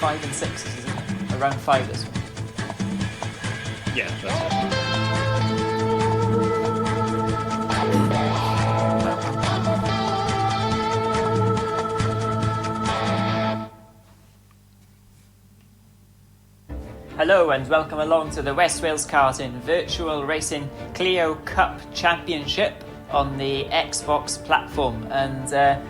5 and 6, isn't it? Around 5 this one. Yeah, that's it. Hello and welcome along to the West Wales Karting Virtual Racing Clio Cup Championship on the Xbox platform. And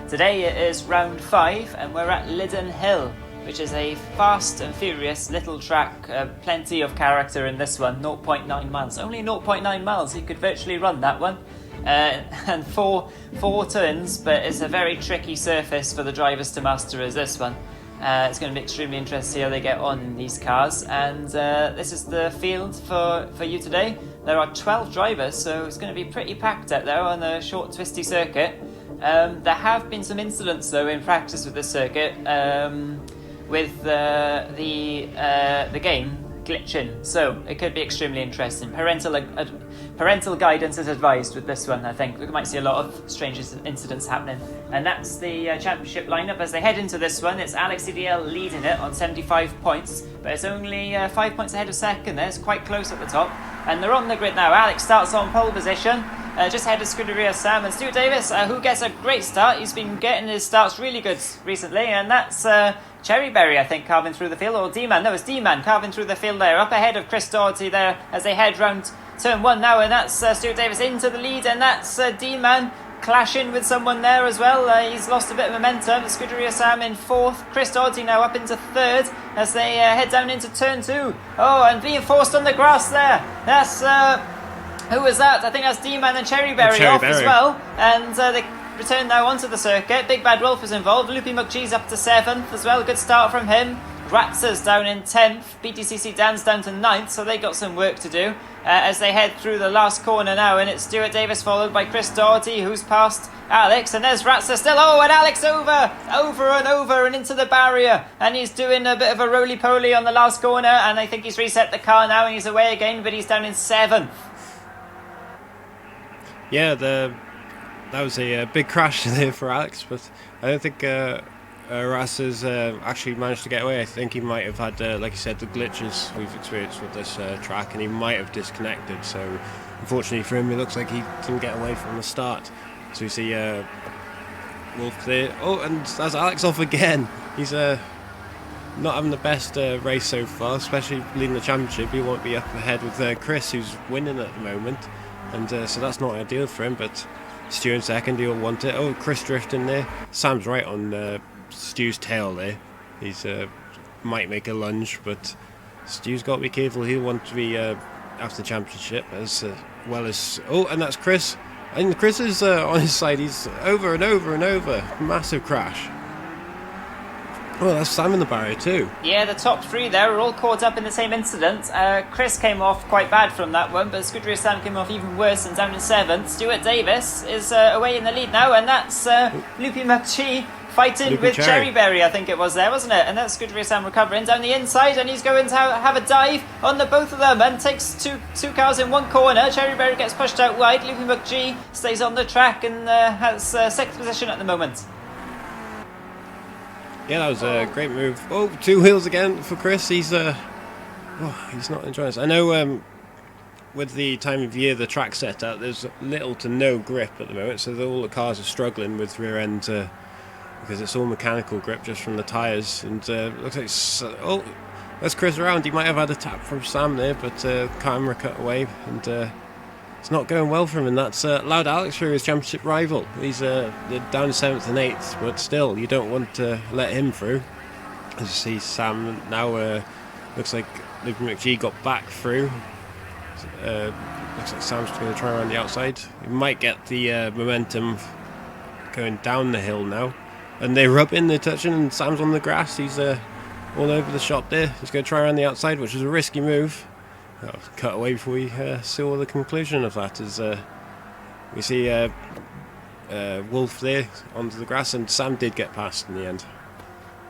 today it is round 5 and we're at Lydden Hill, which is a fast and furious little track. Plenty of character in this one, 0.9 miles. Only 0.9 miles, you could virtually run that one. And four turns, but it's a very tricky surface for the drivers to master as this one. It's going to be extremely interesting to see how they get on in these cars, and this is the field for you today. There are 12 drivers, so it's going to be pretty packed out there on a short twisty circuit. There have been some incidents though in practice with this circuit, with the game glitching, so it could be extremely interesting. Parental guidance is advised with this one. I think we might see a lot of strange incidents happening. And that's the championship lineup as they head into this one. It's Alex EDL leading it on 75 points, but it's only 5 points ahead of second there. It's quite close at the top, and they're on the grid now. Alex starts on pole position, just ahead of Scuderia Sam and Stuart Davis, who gets a great start. He's been getting his starts really good recently, and that's Cherryberry, I think, carving through the field, or D-Man. No, it's D-Man carving through the field there, up ahead of Chris Doherty there as they head round turn 1 now, and that's Stuart Davis into the lead, and that's D-Man clashing with someone there as well. He's lost a bit of momentum. Scuderia Sam in 4th, Chris Doherty now up into 3rd as they head down into turn 2. Oh, and being forced on the grass there. That's, who was that? I think that's D-Man and Cherryberry off as well, and they return now onto the circuit. Big Bad Wolf is involved. Loopy McGee's up to 7th as well. Good start from him. Ratzer's down in 10th. BTCC Dan's down to 9th, so they got some work to do as they head through the last corner now, and it's Stuart Davis followed by Chris Doherty, who's passed Alex, and there's Ratzer still. Oh, and Alex over and over and into the barrier, and he's doing a bit of a roly-poly on the last corner, and I think he's reset the car now and he's away again, but he's down in 7th. Yeah, that was a big crash there for Alex, but I don't think Ras has actually managed to get away. I think he might have had, like you said, the glitches we've experienced with this track, and he might have disconnected. So, unfortunately for him, it looks like he didn't get away from the start. So we see Wolf there. Oh, and that's Alex off again. He's not having the best race so far, especially leading the championship. He won't be up ahead with Chris, who's winning at the moment, and so that's not ideal for him. But Stu in 2nd, he'll want it. Oh, Chris drifting there. Sam's right on Stu's tail there. He's might make a lunge, but Stu's got to be careful. He'll want to be after the championship as well as... Oh, and that's Chris. And Chris is on his side. He's over and over and over. Massive crash. Oh, that's Sam in the barrier too. Yeah, the top 3 there are all caught up in the same incident. Chris came off quite bad from that one, but Scuderia Sam came off even worse and down in 7th. Stuart Davis is away in the lead now, and that's Loopy McGee fighting Loopy with Cherry. Cherryberry, I think it was there, wasn't it? And that's Scuderia Sam recovering down the inside, and he's going to have a dive on the both of them and takes two cars in one corner. Cherryberry gets pushed out wide. Loopy McGee stays on the track and has 6th position at the moment. Yeah, that was a great move. Oh, 2 wheels again for Chris. He's not enjoying this. I know with the time of year the track set out, there's little to no grip at the moment, so all the cars are struggling with rear end because it's all mechanical grip just from the tyres. And looks like that's Chris around. He might have had a tap from Sam there, but camera cut away, and it's not going well for him, and that's allowed Alex through his championship rival. He's down 7th and 8th, but still, you don't want to let him through. As you see, Sam now looks like Loopy McGee got back through. Looks like Sam's going to try around the outside. He might get the momentum going down the hill now. And they rub in, they're touching, and Sam's on the grass. He's all over the shop there. He's going to try around the outside, which is a risky move. I'll cut away before we saw the conclusion of that. As we see Wolf there onto the grass, and Sam did get past in the end.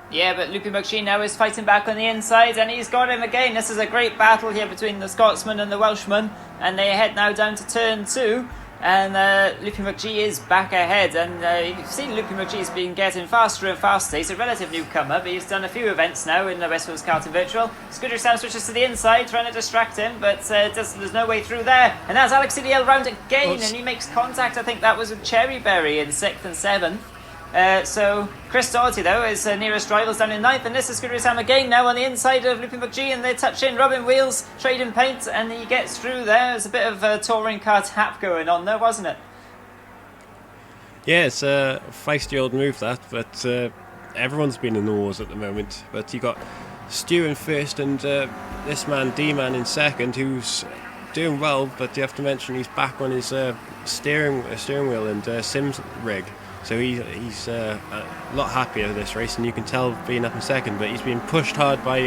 Yeah, but Loopy McGee now is fighting back on the inside, and he's got him again. This is a great battle here between the Scotsman and the Welshman, and they head now down to turn 2. And Loopy McGee is back ahead, and you've seen Loopy McGee's been getting faster and faster. He's a relative newcomer, but he's done a few events now in the West Wales Karting Virtual. Scooter Sam switches to the inside, trying to distract him, but there's no way through there. And that's Alex CDL round again, and he makes contact. I think that was with Cherryberry in 6th and 7th. So Chris Doherty though is nearest rivals down in 9th, and this is Scooter Sam again now on the inside of Loopy McGee, and they touch in, rubbing wheels, trading paint, and he gets through there. There's a bit of a touring car tap going on there, wasn't it? Yeah, it's a feisty old move that, but everyone's been in the wars at the moment. But you got Stu in first, and this man D-Man in second, who's doing well, but you have to mention he's back on his steering wheel and Sims rig. So he's a lot happier this race, and you can tell being up in second, but he's being pushed hard by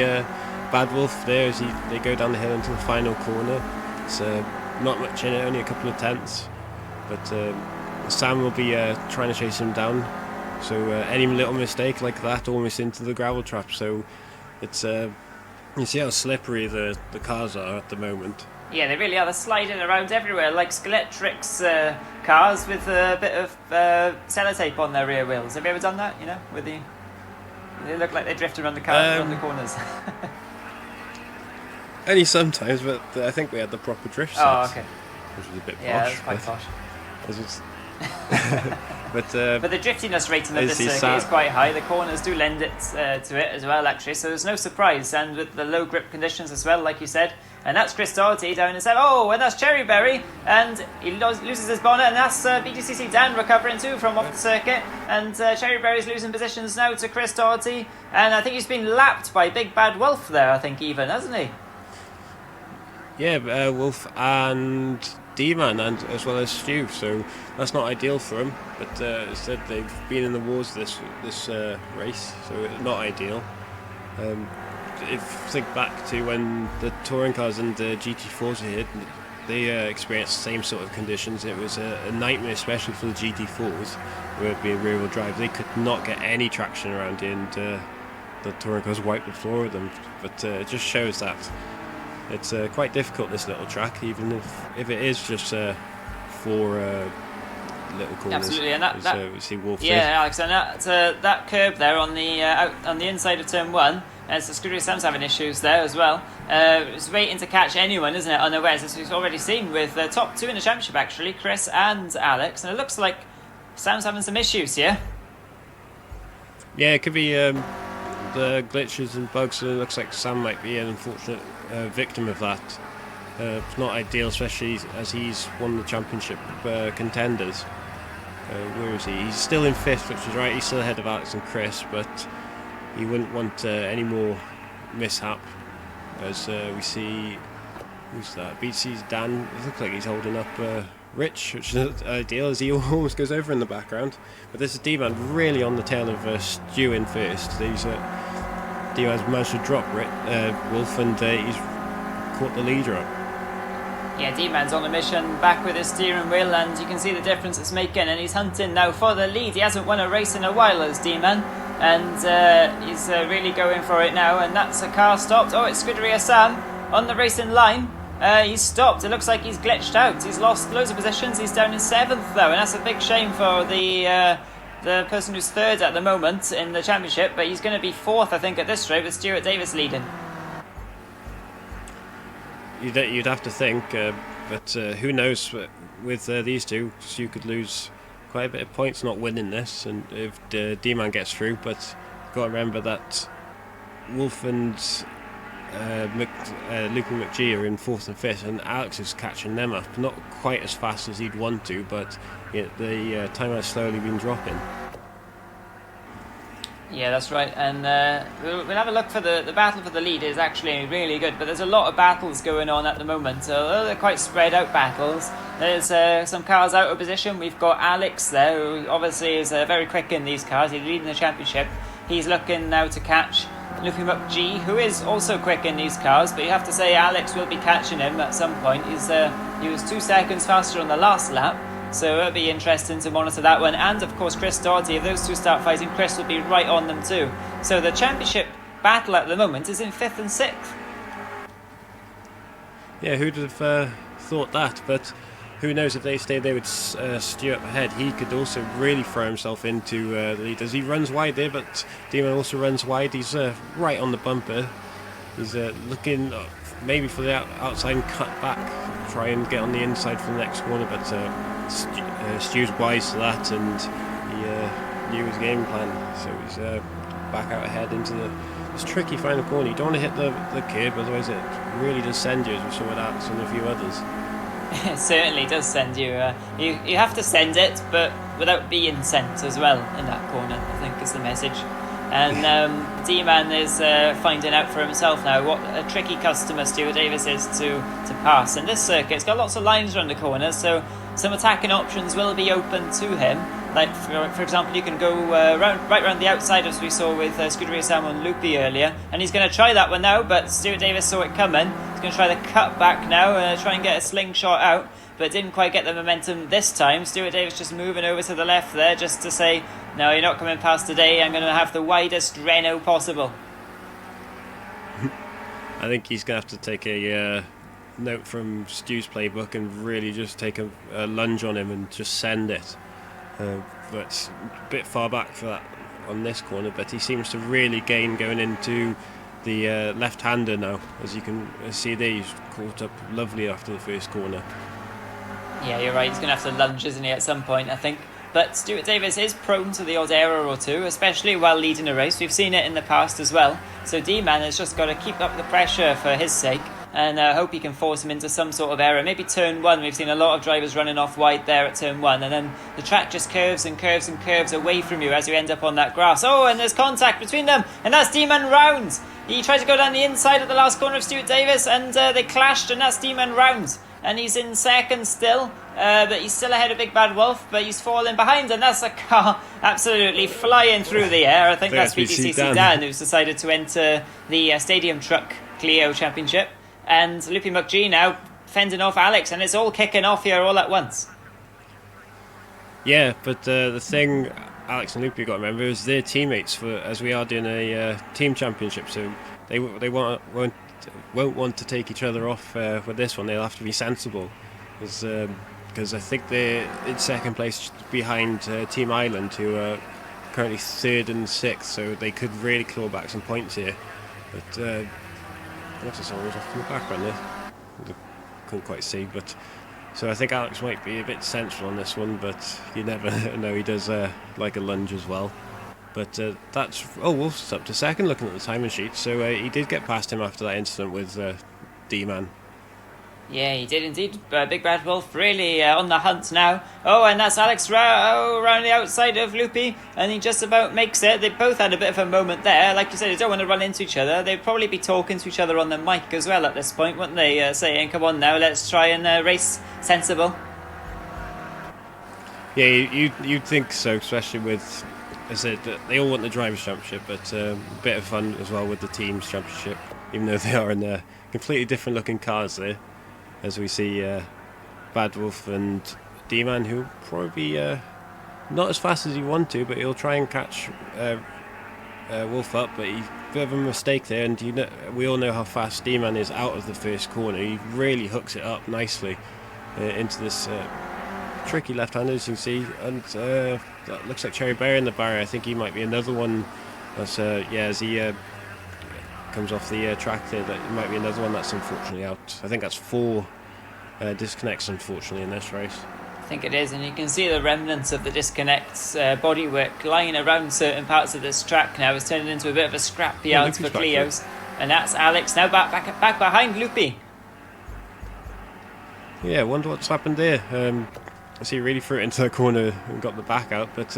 Bad Wolf there as they go down the hill into the final corner. It's not much in it, only a couple of tenths, but Sam will be trying to chase him down. So any little mistake like that, almost into the gravel trap. So it's you see how slippery the cars are at the moment. Yeah, they really are. They're sliding around everywhere like Skeletrix cars with a bit of sellotape on their rear wheels. Have you ever done that? You know, they look like they drift around the car around the corners. Only sometimes, but I think we had the proper drift set. Oh, okay. Which was a bit posh. Yeah, that's quite posh. But the driftiness rating of this circuit is quite high. The corners do lend it to it as well, actually, so there's no surprise. And with the low grip conditions as well, like you said. And that's Chris Doherty down in 7th. Oh, and that's Cherryberry, and he loses his bonnet, and that's BTCC Dan recovering too from off the circuit. And Cherryberry's losing positions now to Chris Doherty, and I think he's been lapped by Big Bad Wolf there, I think, even, hasn't he? Yeah, Wolf and D-Man, and as well as Stu, so that's not ideal for them. But as I said, they've been in the wars this race, so not ideal. If you think back to when the touring cars and the GT4s were hit, they experienced the same sort of conditions. It was a nightmare, especially for the GT4s, where it being rear-wheel drive. They could not get any traction around it, and the touring cars wiped the floor with them. But it just shows that it's quite difficult, this little track, even if it is just 4 little corners. Absolutely, and we see Wolf. Yeah, Alex, and that curb there on the inside of turn 1. So Scooter Sam's having issues there as well. It's waiting to catch anyone, isn't it, unawares, as we've already seen with the top 2 in the championship, actually, Chris and Alex. And it looks like Sam's having some issues here. Yeah, it could be the glitches and bugs. It looks like Sam might be an unfortunate victim of that. It's not ideal, especially as he's one of the championship contenders. Where is he? He's still in 5th, which is right. He's still ahead of Alex and Chris, but he wouldn't want any more mishap. As we see, who's that? BTC's Dan. It looks like he's holding up Rich, which is not ideal as he almost goes over in the background. But this is D-Man really on the tail of Stu in first. These D-Man's managed to drop Wolf, and he's caught the leader up. Yeah, D-Man's on a mission, back with his steering wheel, and you can see the difference it's making, and he's hunting now for the lead. He hasn't won a race in a while as D-Man, and he's really going for it now, and that's a car stopped. Oh, it's Scuderia Sam on the racing line. He's stopped. It looks like he's glitched out. He's lost loads of positions. He's down in 7th though, and that's a big shame for the person who's 3rd at the moment in the championship, but he's going to be 4th, I think, at this rate with Stuart Davis leading. You'd have to think, but who knows with these two, because you could lose quite a bit of points not winning this, and if D-Man gets through. But you've got to remember that Wolf and Luke and McGee are in 4th and 5th, and Alex is catching them up. Not quite as fast as he'd want to, but the time has slowly been dropping. Yeah, that's right, and we'll have a look for the battle for the lead is actually really good, but there's a lot of battles going on at the moment, so they're quite spread out battles. There's some cars out of position. We've got Alex there, who obviously is very quick in these cars. He's leading the championship. He's looking now to catch Luffy McGee, who is also quick in these cars, but you have to say Alex will be catching him at some point. He was 2 seconds faster on the last lap. So it'll be interesting to monitor that one. And of course Chris Doherty, if those two start fighting, Chris will be right on them too. So the championship battle at the moment is in 5th and 6th. Yeah, who'd have thought that? But who knows, if they stay there with Stewart ahead, he could also really throw himself into the lead as he runs wide there, but D-Man also runs wide. He's right on the bumper. He's looking maybe for the outside and cut back, try and get on the inside for the next corner, but Stu's wise to that, and he knew his game plan, so he's back out ahead into this tricky final corner. You don't want to hit the curb, otherwise it really does send you, as we saw with Alex and a few others. It certainly does send you. You have to send it, but without being sent as well in that corner, I think is the message. And D-Man is finding out for himself now what a tricky customer Stuart Davis is to pass. And this circuit, it's got lots of lines around the corners, so some attacking options will be open to him. Like, for example, you can go right round the outside, as we saw with Scuderia Salmon Loopy earlier. And he's going to try that one now, but Stuart Davis saw it coming. He's going to try the cut back now, try and get a slingshot out, but didn't quite get the momentum this time. Stuart Davis just moving over to the left there, just to say, no, you're not coming past today. I'm going to have the widest Renault possible. I think he's going to have to take a note from Stu's playbook and really just take a lunge on him and just send it. But a bit far back for that on this corner, but he seems to really gain going into the left-hander now, as you can see there. He's caught up lovely after the first corner. Yeah, you're right, he's going to have to lunge, isn't he, at some point, I think. But Stuart Davis is prone to the odd error or two, especially while leading a race. We've seen it in the past as well. So D-Man has just got to keep up the pressure for his sake, and hope he can force him into some sort of error. Maybe turn one, we've seen a lot of drivers running off wide there at turn one, and then the track just curves and curves and curves away from you as you end up on that grass. Oh, and there's contact between them, and that's D-Man round. He tried to go down the inside at the last corner of Stuart Davis, and they clashed, and that's D-Man round. And he's in second still, but he's still ahead of Big Bad Wolf, but he's falling behind, and that's a car absolutely flying through the air. I think that's BTCC Dan who's decided to enter the Stadium Truck Clio Championship. And Loopy McG now fending off Alex, and it's all kicking off here all at once. Yeah, but the thing Alex and Loopy got to remember is they're teammates, as we are doing a team championship, so they won't want to take each other off with this one. They'll have to be sensible, because I think they're in second place behind Team Island, who are currently third and sixth, so they could really claw back some points here. But noticed someone was off in the background there. I couldn't quite see, but so I think Alex might be a bit central on this one, but you never know. He does like a lunge as well. But that's Wolf's up to second, looking at the timing sheet. So he did get past him after that incident with D-Man. Yeah, he did indeed. Big Bad Wolf really on the hunt now. Oh, and that's Alex around the outside of Loopy, and he just about makes it. They both had a bit of a moment there. Like you said, they don't want to run into each other. They'd probably be talking to each other on the mic as well at this point, wouldn't they? Saying, come on now, let's try and race sensible. Yeah, you'd think so, especially with, as I said, they all want the Drivers' Championship, but a bit of fun as well with the Teams' Championship, even though they are in completely different looking cars there. As we see Bad Wolf and D-Man, who probably not as fast as he want to, but he'll try and catch Wolf up, but he bit of a mistake there, and we all know how fast D-Man is out of the first corner. He really hooks it up nicely into this tricky left-hander, as you can see, and that looks like Cherry Berry in the barrier. I think he might be another one that's, as he comes off the track there, that might be another one that's unfortunately out. I think that's 4 disconnects unfortunately in this race. I think it is, and you can see the remnants of the disconnects bodywork lying around certain parts of this track now. It's turning into a bit of a scrap yard for Clios, and that's Alex now back behind Loopy. Yeah, I wonder what's happened there. I see he really threw it into the corner and got the back out, but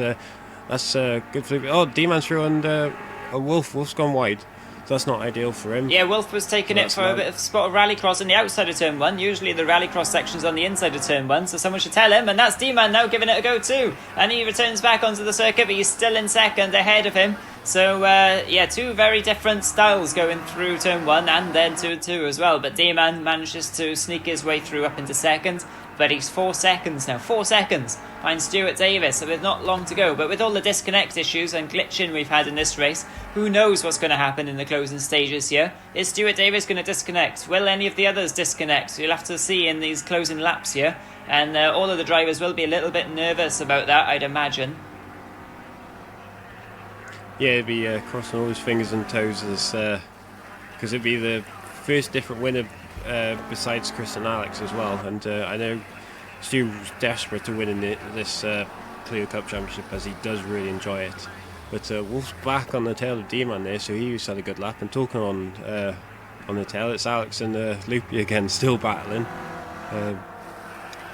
that's good for Loopy. Oh, D-Man's through, and Wolf's gone wide. So that's not ideal for him. Yeah, Wolf was taking it for a bit of spot of rallycross on the outside of turn 1. Usually the rallycross section's on the inside of turn 1, so someone should tell him, and that's D-Man now giving it a go too. And he returns back onto the circuit, but he's still in second ahead of him. So, 2 very different styles going through turn 1 and then turn 2 as well. But D-Man manages to sneak his way through up into second. But he's 4 seconds now, 4 seconds behind Stuart Davis, so with not long to go. But with all the disconnect issues and glitching we've had in this race, who knows what's going to happen in the closing stages here? Is Stuart Davis going to disconnect? Will any of the others disconnect? You'll have to see in these closing laps here. and all of the drivers will be a little bit nervous about that, I'd imagine. Yeah, he'd be crossing all his fingers and toes as because it'd be the first different winner besides Chris and Alex as well. And I know Stu's desperate to win in this Clio Cup Championship, as he does really enjoy it. But Wolf's back on the tail of D-Man there, so he had a good lap. And talking on the tail, it's Alex and Loopy again, still battling.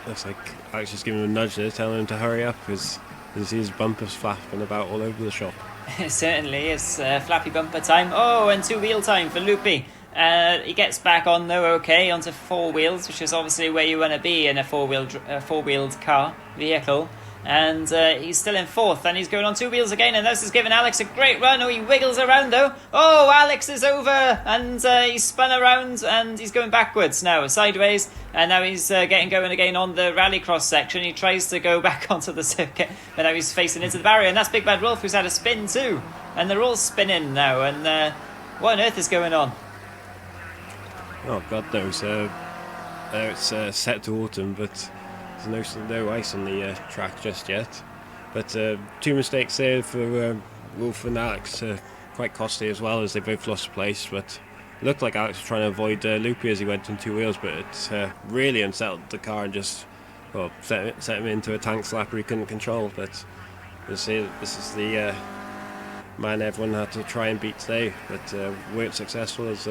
Looks like Alex just giving him a nudge there, telling him to hurry up, because you see his bumpers flapping about all over the shop. It certainly is flappy bumper time. Oh, and two-wheel time for Loopy. He gets back on though, okay, onto four wheels, which is obviously where you want to be in a four-wheeled car vehicle. And he's still in fourth, and he's going on two wheels again, and this is giving Alex a great run. Oh, he wiggles around though. Oh, Alex is over, and he's spun around, and he's going backwards now, sideways, and now he's getting going again on the rallycross section. He tries to go back onto the circuit, but now he's facing into the barrier, and that's Big Bad Wolf, who's had a spin too. And they're all spinning now, and what on earth is going on? Oh, God knows. It's set to autumn, but there's no ice on the track just yet. But two mistakes there for Wolf and Alex, quite costly as well, as they both lost place. But it looked like Alex was trying to avoid Loopy as he went on two wheels, but it really unsettled the car and just set him into a tank slapper he couldn't control. But this is the man everyone had to try and beat today, but weren't successful. As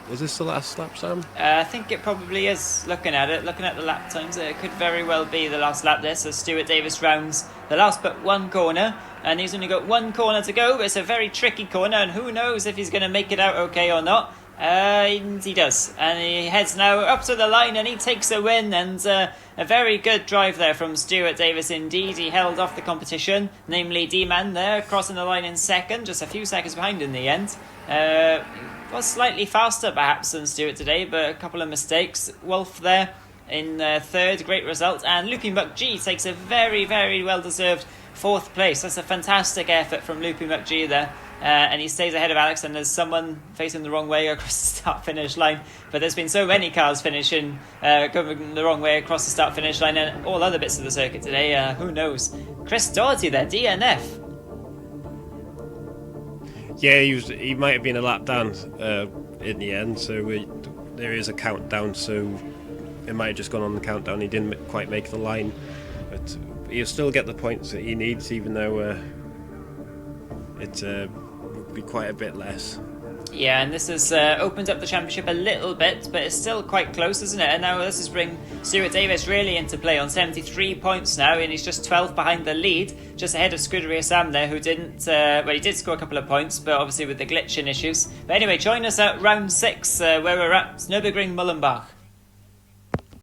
was this the last lap, Sam? I think it probably is. Looking at the lap times, it could very well be the last lap there. So Stuart Davis rounds the last but one corner, and he's only got one corner to go, but it's a very tricky corner, and who knows if he's going to make it out okay or not. And he does, and he heads now up to the line, and he takes the win. And a very good drive there from Stuart Davis indeed. He held off the competition, namely D-Man there, crossing the line in second, just a few seconds behind in the end. Was slightly faster perhaps than Stuart today, but a couple of mistakes. Wolf there in third, great result, and Loopy McG takes a very, very well-deserved fourth place. That's a fantastic effort from Loopy McG there. And he stays ahead of Alex, and there's someone facing the wrong way across the start-finish line. But there's been so many cars finishing, going the wrong way across the start-finish line and all other bits of the circuit today. Who knows? Chris Doherty there, DNF. Yeah, he might have been a lap down in the end, so there is a countdown, so it might have just gone on the countdown. He didn't quite make the line, but he'll still get the points that he needs, even though it would be quite a bit less. Yeah, and this has opened up the championship a little bit, but it's still quite close, isn't it? And now this is bring Stuart Davis really into play on 73 points now, and he's just 12 behind the lead, just ahead of Scuderia Sam there, who didn't, he did score a couple of points, but obviously with the glitching issues. But anyway, join us at round 6, where we're at Nürburgring Mullenbach.